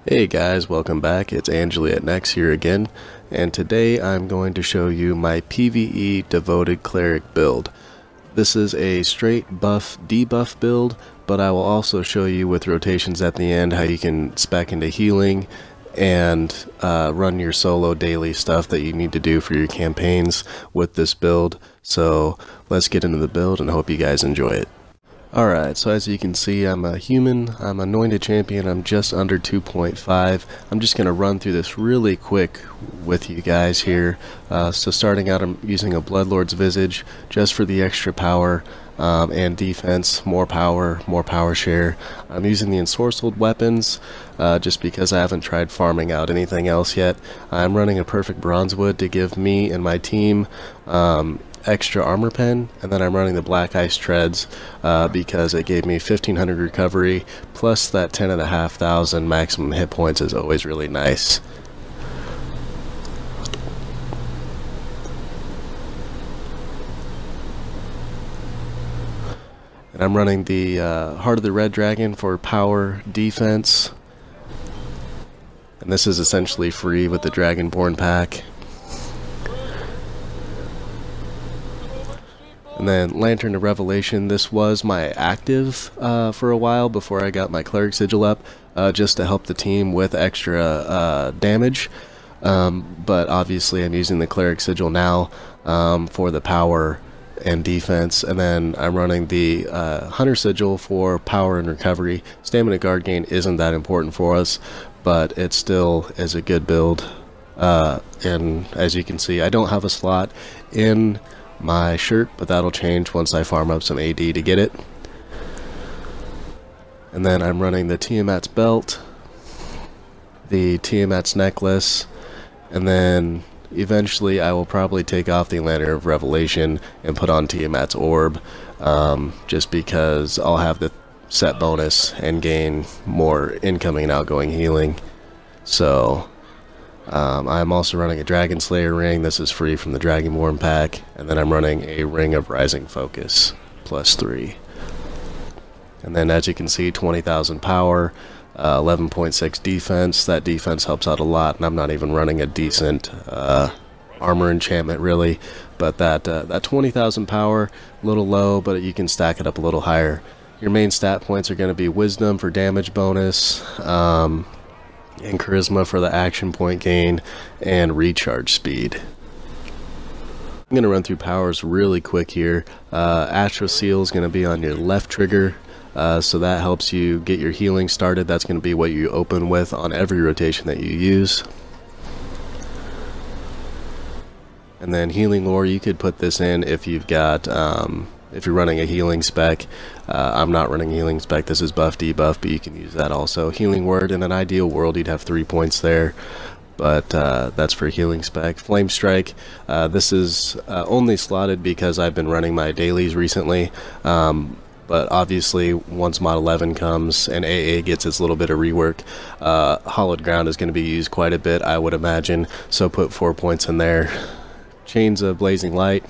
Hey guys, welcome back. It's Angli Et Nex here again, and today I'm going to show you my PVE Devoted Cleric build. This is a straight buff debuff build, but I will also show you with rotations at the end how you can spec into healing and run your solo daily stuff that you need to do for your campaigns with this build. So let's get into the build and hope you guys enjoy it. Alright, so as you can see, I'm a human, I'm anointed champion, I'm just under 2.5. I'm just going to run through this really quick with you guys here. So starting out, I'm using a Bloodlord's Visage just for the extra power and defense, more power share. I'm using the ensorcelled weapons just because I haven't tried farming out anything else yet. I'm running a perfect bronzewood to give me and my team extra armor pen, and then I'm running the black ice treads because it gave me 1500 recovery plus that 10,500 maximum hit points is always really nice. And I'm running the Heart of the Red Dragon for power defense, and this is essentially free with the Dragonborn pack. And then Lantern of Revelation, this was my active for a while before I got my Cleric Sigil up, just to help the team with extra damage. But obviously I'm using the Cleric Sigil now for the power and defense. And then I'm running the Hunter Sigil for power and recovery. Stamina guard gain isn't that important for us, but it still is a good build. And as you can see, I don't have a slot in my shirt, but that'll change once I farm up some AD to get it. And then I'm running the Tiamat's belt, the Tiamat's necklace, and then eventually I will probably take off the Lantern of Revelation and put on Tiamat's orb, just because I'll have the set bonus and gain more incoming and outgoing healing. So I'm also running a Dragon Slayer ring. This is free from the Dragonborn pack. And then I'm running a Ring of Rising Focus, +3. And then as you can see, 20,000 power, 11.6 defense. That defense helps out a lot, and I'm not even running a decent armor enchantment really. But that 20,000 power, a little low, but you can stack it up a little higher. Your main stat points are going to be Wisdom for damage bonus, and Charisma for the action point gain, and recharge speed. I'm going to run through powers really quick here. Astral Seal is going to be on your left trigger, so that helps you get your healing started. That's going to be what you open with on every rotation that you use. And then Healing Lore, you could put this in if you've got if you're running a healing spec. I'm not running a healing spec, this is buff debuff, but you can use that also. Healing Word, in an ideal world you'd have 3 points there, but that's for healing spec. Flame Strike, this is only slotted because I've been running my dailies recently, but obviously once mod 11 comes and AA gets its little bit of rework, Hollowed Ground is going to be used quite a bit, I would imagine, so put 4 points in there. Chains of Blazing Light,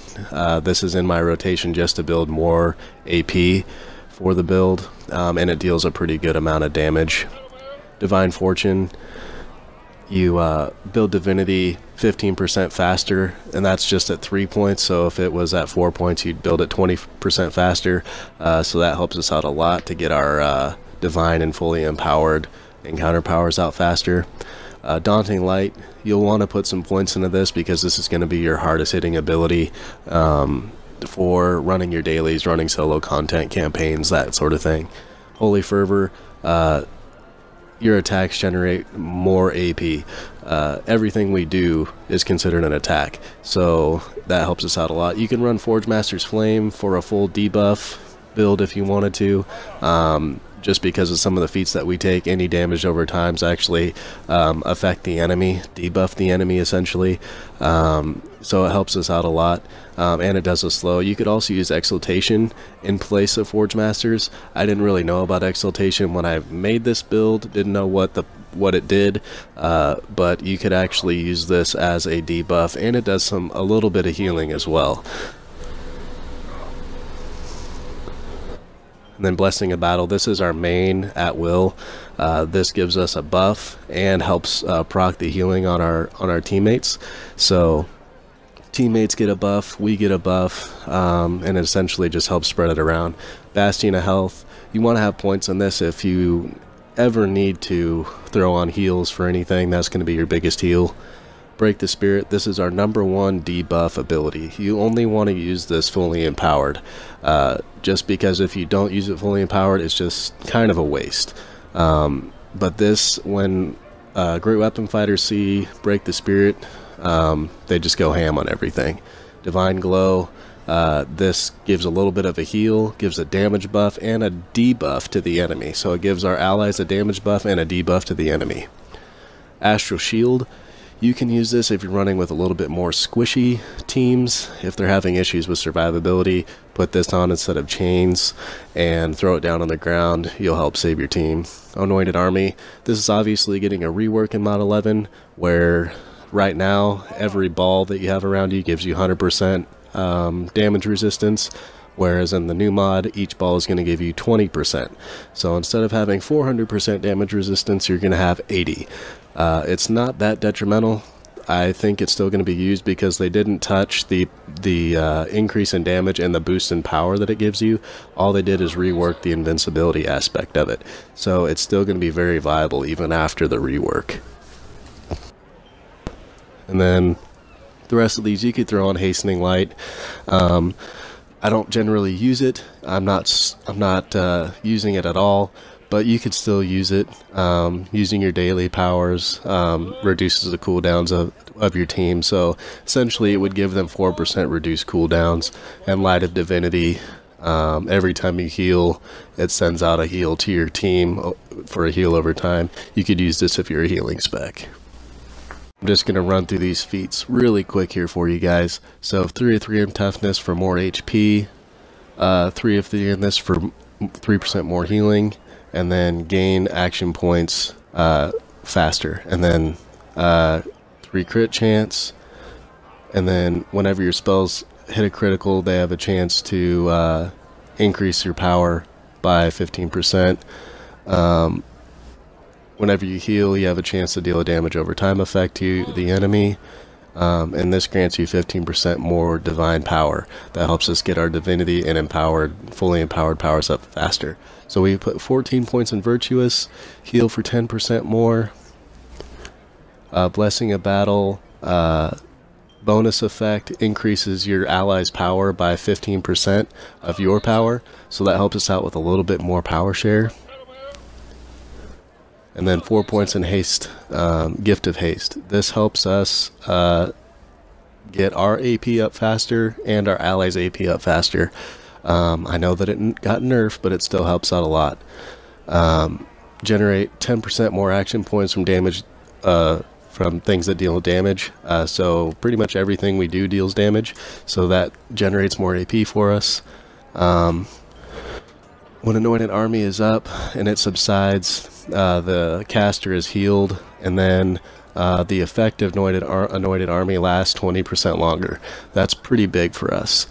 this is in my rotation just to build more AP for the build, and it deals a pretty good amount of damage. Divine Fortune, you build Divinity 15% faster, and that's just at 3 points, so if it was at 4 points you'd build it 20% faster, so that helps us out a lot to get our Divine and fully empowered encounter powers out faster. Daunting Light, you'll want to put some points into this because this is going to be your hardest hitting ability for running your dailies, running solo content campaigns, that sort of thing. Holy Fervor, your attacks generate more AP. Everything we do is considered an attack, so that helps us out a lot. You can run Forge Master's Flame for a full debuff build if you wanted to. Just because of some of the feats that we take, any damage over times actually affect the enemy, debuff the enemy essentially, so it helps us out a lot, and it does us slow. You could also use Exaltation in place of Forge Masters. I didn't really know about Exaltation when I made this build, didn't know what it did, but you could actually use this as a debuff, and it does a little bit of healing as well. And then Blessing of Battle, this is our main at will. This gives us a buff and helps proc the healing on our teammates. So teammates get a buff, we get a buff, and it essentially just helps spread it around. Bastion of Health, you want to have points on this if you ever need to throw on heals for anything. That's going to be your biggest heal. Break the Spirit, this is our '1 debuff ability. You only want to use this fully empowered, just because if you don't use it fully empowered, it's just kind of a waste. But this, when Great Weapon Fighters see Break the Spirit, they just go ham on everything. Divine Glow, this gives a little bit of a heal, gives a damage buff and a debuff to the enemy. So it gives our allies a damage buff and a debuff to the enemy. Astral Shield, you can use this if you're running with a little bit more squishy teams. If they're having issues with survivability, put this on instead of chains and throw it down on the ground. You'll help save your team. Anointed Army, this is obviously getting a rework in mod 11, where right now every ball that you have around you gives you 100% damage resistance, whereas in the new mod each ball is going to give you 20%. So instead of having 400% damage resistance, you're going to have 80. It's not that detrimental. I think it's still going to be used because they didn't touch the increase in damage and the boost in power that it gives you. All they did is rework the invincibility aspect of it. So it's still going to be very viable even after the rework. And then the rest of these you could throw on Hastening Light. I don't generally use it. I'm not using it at all, but you could still use it. Using your daily powers reduces the cooldowns of your team. So essentially it would give them 4% reduced cooldowns. And Light of Divinity, every time you heal, it sends out a heal to your team for a heal over time. You could use this if you're a healing spec. I'm just going to run through these feats really quick here for you guys. So 3 of 3 in toughness for more HP, 3 of 3 in this for 3% more healing, and then gain action points faster, and then 3 crit chance, and then whenever your spells hit a critical, they have a chance to increase your power by 15%. Whenever you heal, you have a chance to deal a damage over time effect to the enemy, and this grants you 15% more divine power. That helps us get our divinity and fully empowered powers up faster. So we put 14 points in Virtuous, heal for 10% more, Blessing of Battle, bonus effect increases your allies' power by 15% of your power, so that helps us out with a little bit more power share. And then 4 points in Haste, Gift of Haste. This helps us get our AP up faster and our allies' AP up faster. I know that it got nerfed, but it still helps out a lot. Generate 10% more action points from damage, from things that deal damage. So pretty much everything we do deals damage, so that generates more AP for us. When Anointed Army is up and it subsides, the caster is healed, and then the effect of Anointed Army lasts 20% longer. That's pretty big for us.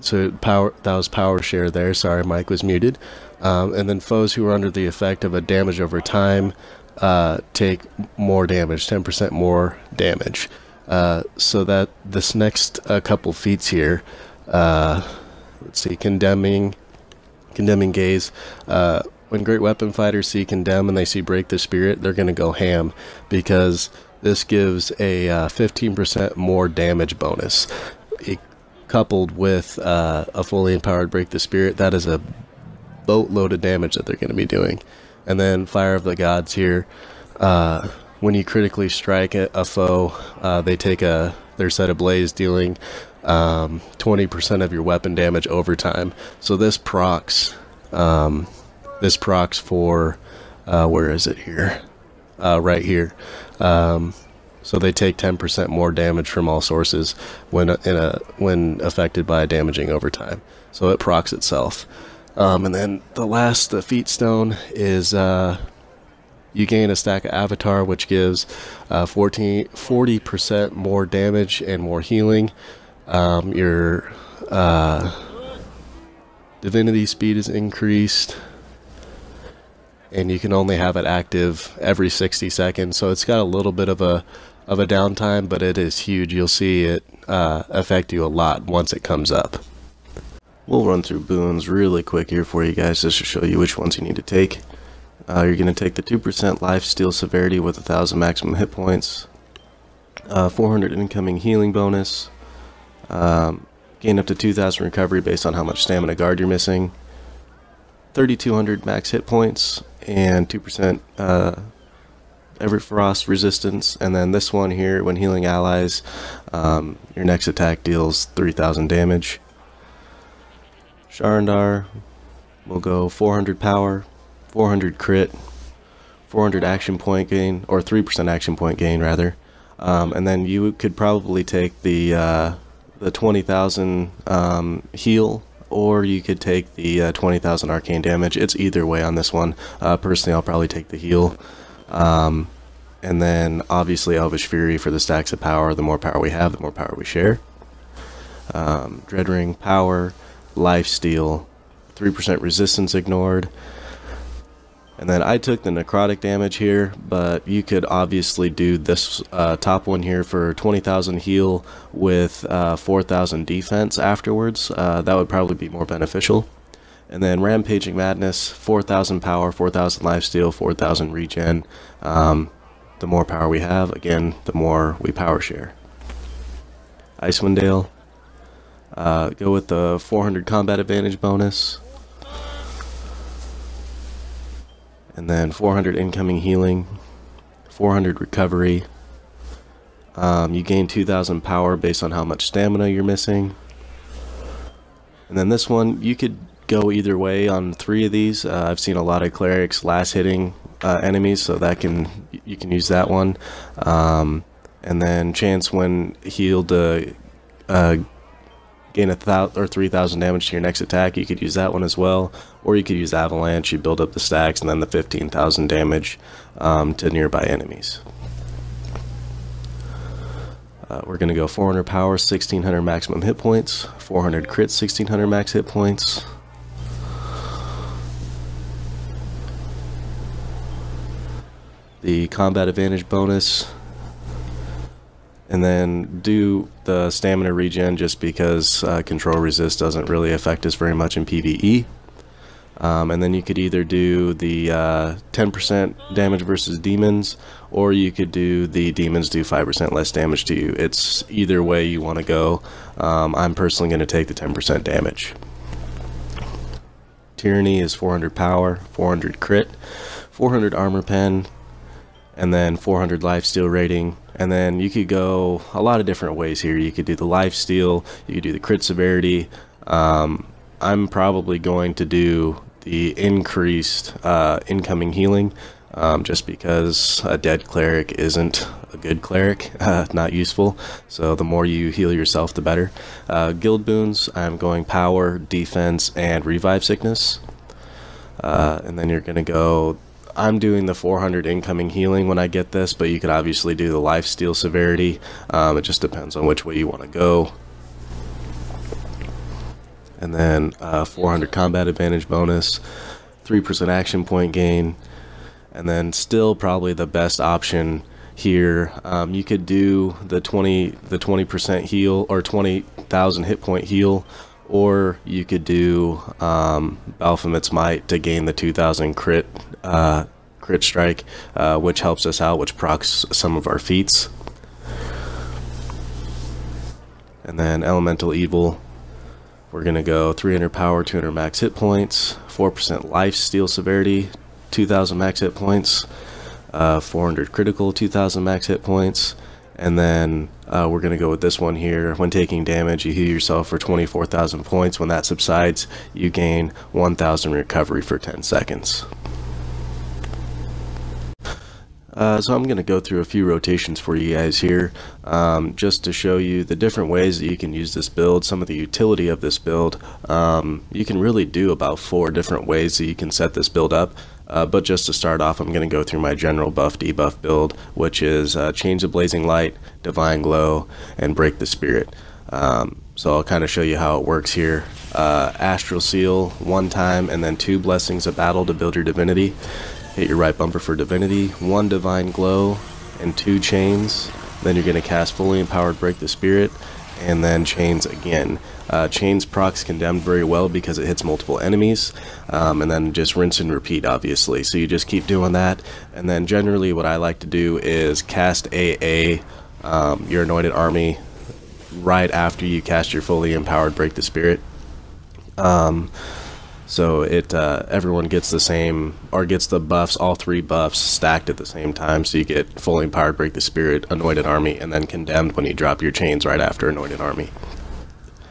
So that was power share there. Sorry, Mike was muted. And then foes who are under the effect of a damage over time take more damage, 10% more damage. So that this next couple feats here, let's see, Condemning Gaze. When Great Weapon Fighters see Condemn and they see Break the Spirit, they're going to go ham, because this gives a 15% more damage bonus. Coupled with a fully empowered Break the Spirit, that is a boatload of damage that they're going to be doing. And then Fire of the Gods here. When you critically strike a foe, they take their Set Ablaze, dealing 20% of your weapon damage over time. So this procs for where is it here? Right here. So they take 10% more damage from all sources when affected by damaging over time. So it procs itself. And then the Feat Stone is you gain a stack of Avatar, which gives 40% more damage and more healing. Divinity speed is increased, and you can only have it active every 60 seconds, so it's got a little bit of a downtime, but it is huge. You'll see it affect you a lot once it comes up. We'll run through boons really quick here for you guys just to show you which ones you need to take. You're going to take the 2% life steal severity with 1,000 maximum hit points, 400 incoming healing bonus, gain up to 2,000 recovery based on how much stamina guard you're missing, 3,200 max hit points, and 2% every frost resistance. And then this one here, when healing allies, your next attack deals 3,000 damage. Sharandar will go 400 power, 400 crit, 400 action point gain, or 3% action point gain rather. And then you could probably take the 20,000 heal, or you could take the 20,000 arcane damage. It's either way on this one. Personally, I'll probably take the heal. And then obviously Elvish Fury for the stacks of power. The more power we have, the more power we share. Dread Ring, power, lifesteal, 3% resistance ignored. And then I took the necrotic damage here, but you could obviously do this top one here for 20,000 heal with 4,000 defense afterwards. That would probably be more beneficial. And then Rampaging Madness, 4,000 power, 4,000 lifesteal, 4,000 regen. The more power we have, again, the more we power share. Icewind Dale, go with the 400 combat advantage bonus. And then 400 incoming healing, 400 recovery. You gain 2,000 power based on how much stamina you're missing. And then this one, you could go either way on 3 of these. I've seen a lot of clerics last hitting enemies, so that you can use that one. And then chance when healed to gain 1,000 or 3,000 damage to your next attack, you could use that one as well. Or you could use Avalanche, you build up the stacks, and then the 15,000 damage to nearby enemies. We're going to go 400 power, 1,600 maximum hit points, 400 crit, 1,600 max hit points. The combat advantage bonus. And then do the stamina regen just because control resist doesn't really affect us very much in PvE. And then you could either do the 10% damage versus demons, or you could do the demons do 5% less damage to you. It's either way you want to go. I'm personally going to take the 10% damage. Tyranny is 400 power, 400 crit, 400 armor pen, and then 400 lifesteal rating. And then you could go a lot of different ways here. You could do the lifesteal, you could do the crit severity. I'm probably going to do the increased incoming healing, just because a dead cleric isn't a good cleric, not useful. So the more you heal yourself, the better. Guild boons, I'm going power, defense, and revive sickness. And then you're going to go... I'm doing the 400 incoming healing when I get this, but you could obviously do the lifesteal severity. It just depends on which way you want to go. And then 400 combat advantage bonus, 3% action point gain, and then probably the best option here. You could do the 20% heal, or 20,000 hit point heal, or you could do Baphomet's Might to gain the 2,000 crit strike, which helps us out, which procs some of our feats. And then Elemental Evil, we're going to go 300 power, 200 max hit points, 4% life steal severity, 2,000 max hit points, 400 critical, 2,000 max hit points. And then we're going to go with this one here. When taking damage, you heal yourself for 24,000 points. When that subsides, you gain 1,000 recovery for 10 seconds. So I'm going to go through a few rotations for you guys here, just to show you the different ways that you can use this build, some of the utility of this build. You can really do about 4 different ways that you can set this build up. But just to start off, I'm going to go through my general buff debuff build, which is Chains of Blazing Light, Divine Glow, and Break the Spirit. So I'll kind of show you how it works here. Astral Seal 1 time, and then 2 Blessings of Battle to build your divinity. Hit your right bumper for divinity, 1 Divine Glow, and 2 Chains. Then you're going to cast Fully Empowered Break the Spirit, and then Chains again. Chains procs Condemned very well because it hits multiple enemies, and then just rinse and repeat, obviously. So you just keep doing that, and then generally what I like to do is cast AA, your Anointed Army, right after you cast your Fully Empowered Break the Spirit. So it everyone gets the same, or gets the buffs, all 3 buffs stacked at the same time. So you get Fully Empowered Break the Spirit, Anointed Army, and then Condemned when you drop your chains right after Anointed Army.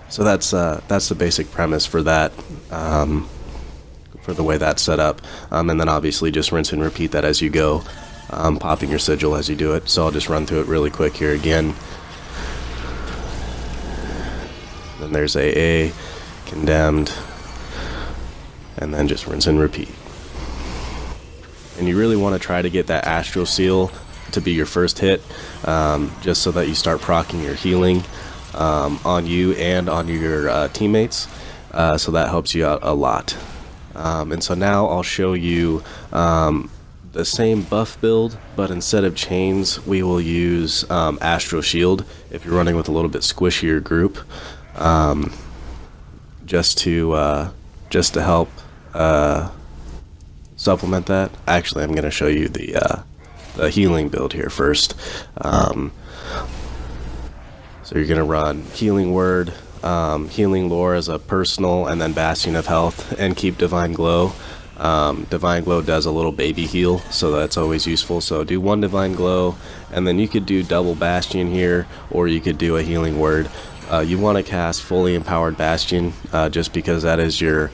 So that's the basic premise for that, for the way that's set up. And then obviously just rinse and repeat that as you go, popping your sigil as you do it. So I'll just run through it really quick here again. Then there's AA, Condemned, and then just rinse and repeat. And you really want to try to get that Astral Seal to be your first hit, just so that you start proccing your healing on you and on your teammates, so that helps you out a lot. And so now I'll show you the same buff build, but instead of chains we will use Astral Shield if you're running with a little bit squishier group, just to help supplement that. Actually, I'm going to show you the healing build here first. So you're going to run Healing Word, Healing Lore as a personal, and then Bastion of Health, and keep Divine Glow. Divine Glow does a little baby heal, so that's always useful. So do 1 Divine Glow, and then you could do double Bastion here, or you could do a Healing Word. You want to cast Fully Empowered Bastion, just because that is your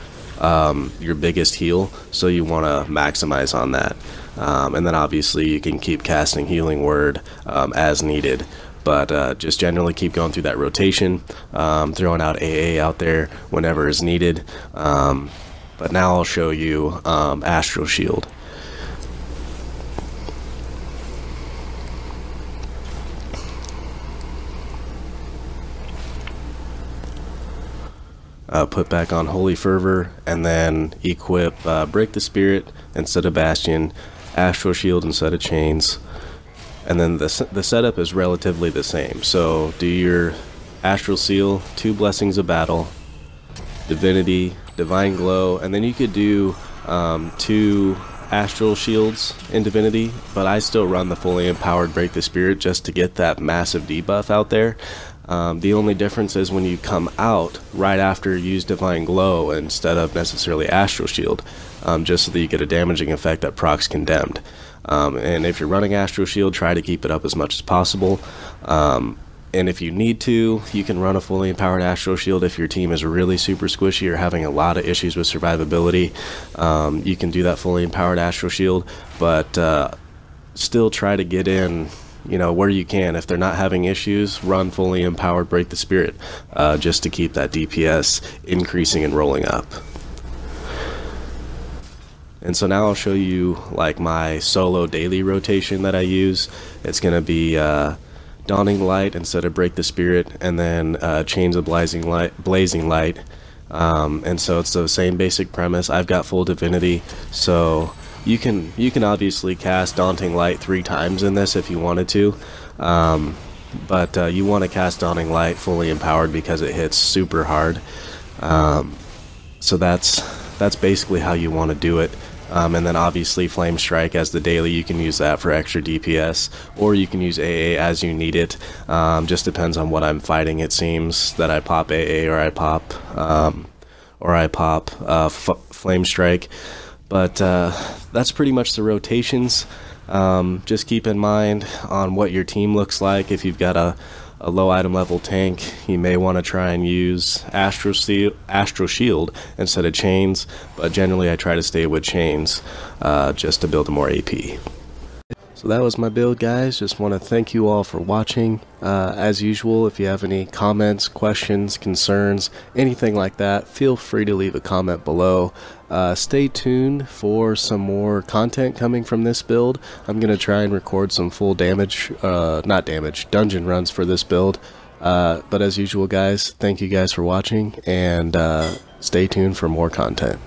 biggest heal, so you want to maximize on that. And then obviously you can keep casting Healing Word as needed, but just generally keep going through that rotation, throwing out AA out there whenever is needed. But now I'll show you Astral Shield. Put back on Holy Fervor, and then equip Break the Spirit instead of Bastion, Astral Shield instead of Chains, and then the setup is relatively the same. So do your Astral Seal, 2 Blessings of Battle, Divinity, Divine Glow, and then you could do 2 Astral Shields in Divinity, but I still run the Fully Empowered Break the Spirit just to get that massive debuff out there. The only difference is when you come out right after you use Divine Glow instead of necessarily Astral Shield, just so that you get a damaging effect that procs Condemned. And if you're running Astral Shield, try to keep it up as much as possible. And if you need to, you can run a Fully Empowered Astral Shield if your team is really super squishy or having a lot of issues with survivability. You can do that Fully Empowered Astral Shield, but still try to get in, you know, where you can. If they're not having issues, run Fully Empowered Break the Spirit, just to keep that DPS increasing and rolling up. And so now I'll show you like my solo daily rotation that I use. It's going to be Dawning Light instead of Break the Spirit, and then Chains of Blazing Light. And so it's the same basic premise. I've got full Divinity, so you can obviously cast Daunting Light 3 times in this if you wanted to, but you want to cast Dawning Light fully empowered because it hits super hard. So that's basically how you want to do it. And then obviously Flame Strike as the daily, you can use that for extra DPS, or you can use AA as you need it. Just depends on what I'm fighting. It seems that I pop AA or I pop Flame Strike. But that's pretty much the rotations. Just keep in mind on what your team looks like. If you've got a low item level tank, you may want to try and use Astral Shield instead of Chains, but generally I try to stay with Chains just to build more AP. So that was my build, guys. Just want to thank you all for watching. As usual, if you have any comments, questions, concerns, anything like that, feel free to leave a comment below. Stay tuned for some more content coming from this build. I'm going to try and record some full dungeon runs for this build. But as usual, guys, thank you guys for watching, and stay tuned for more content.